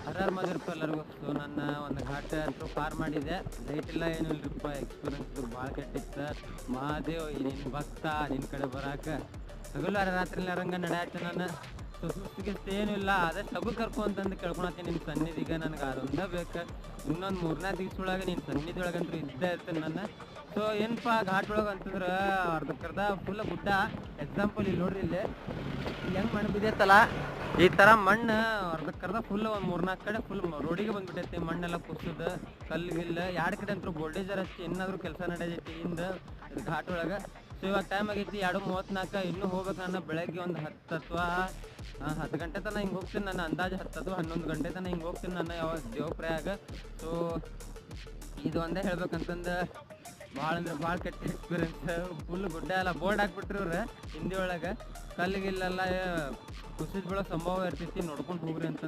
ಹರಾರ್ ಮಾಡಿರಪ್ಪ ಎಲ್ಲರಿಗೂ. ಸೊ ನನ್ನ ಒಂದು ಘಾಟ ಅಂತೂ ಪಾರ್ ಮಾಡಿದೆ. ಲೈಟ್ ಇಲ್ಲ ಏನು ಇಲ್ಲರಿಪ್ಪ, ಎಕ್ಸ್ಪೀರಿಯನ್ಸ್ ಭಾಳ ಕೆಟ್ಟಿತ್ತು. ಮಹಾದೇವ್ ನಿನ್ನ ಭಕ್ತ ನಿನ್ನ ಕಡೆ ಬರಾಕ ಹಗಲು ರಾತ್ರಿ ರಂಗ ನಡೆಯತ್ತೆ. ನಾನು ಸೊ ಸುಸ್ತಿಗಿಸ್ತು ಏನೂ ಇಲ್ಲ, ಆದಷ್ಟು ಲಘು ಕರ್ಕೊ ಅಂತಂದು ಕೇಳ್ಕೊಳತ್ತೀನಿ ನಿನ್ನ ಸನ್ನಿಧಿಗೆ. ನನಗೆ ಅದೊಂದೇ ಬೇಕು. ಇನ್ನೊಂದು 3-4 ದಿವ್ಸ ಒಳಗೆ ನಿನ್ನ ಸನ್ನಿಧಿ ಒಳಗಂತೂ ಇದ್ದೇ ಇರ್ತೇನೆ ನಾನು. ಸೊ ಏನಪ್ಪ ಘಾಟ್ ಒಳಗೆ ಅಂತಂದ್ರೆ ಅರ್ಧಕ್ಕರ್ಧ ಫುಲ್ ಗುಡ್ಡ. ಎಕ್ಸಾಂಪಲ್ ಇಲ್ಲಿ ನೋಡ್ರಿ, ಇಲ್ಲಿ ಹೆಂಗೆ ಮಣ್ಣು ಬಿದ್ದೈತಲ್ಲ, ಈ ಥರ ಮಣ್ಣು ಅರ್ಧಕ್ಕರ್ಧ ಫುಲ್ ಒಂದು 3-4 ಕಡೆ ಫುಲ್ ರೋಡಿಗೆ ಬಂದ್ಬಿಟ್ಟೈತಿ. ಮಣ್ಣೆಲ್ಲ ಕುಸಿದು ಕಲ್ಲು ಗಿಲ್ಲು 2 ಕಡೆ ಅಂತೂ ಬೋಲ್ಡೇಜರ್ ಹಚ್ಚಿ ಏನಾದರೂ ಕೆಲಸ ನಡೆದೈತಿ ಹಿಂದೆ ಘಾಟ್ ಒಳಗೆ. ಸೊ ಇವಾಗ ಟೈಮ್ ಆಗೈತಿ 2:34. ಇನ್ನೂ ಹೋಗ್ಬೇಕು. ನಾನು ಬೆಳಗ್ಗೆ ಒಂದು 10 ಅಥವಾ 10 ಗಂಟೆ ತನಕ ಹಿಂಗೆ ಹೋಗ್ತೀನಿ. ನಾನು ಅಂದಾಜು 10 ಅಥವಾ 11 ಗಂಟೆ ತನಕ ಹಿಂಗೆ ಹೋಗ್ತೀನಿ ನಾನು ಯಾವಾಗ ದೇವಪ್ರಯಾಗ. ಸೊ ಇದು ಒಂದೇ ಹೇಳ್ಬೇಕಂತಂದು ಭಾಳ ಅಂದ್ರೆ ಭಾಳ ಕೆಟ್ಟ ಎಕ್ಸ್ಪೀರಿಯನ್ಸ್. ಫುಲ್ ಗುಡ್ಡ ಎಲ್ಲ ಬೋರ್ಡ್ ಹಾಕ್ಬಿಟ್ರಿ ಇವ್ರು ಹಿಂದಿ ಒಳಗೆ, ಕಲ್ಲಿಗಿಲ್ಲೆಲ್ಲ ಕುಸಿದ್ ಬೀಳೋ ಸಂಭವ ಇರ್ತೈತಿ, ನೋಡ್ಕೊಂಡು ಹೋಗ್ರಿ ಅಂತ.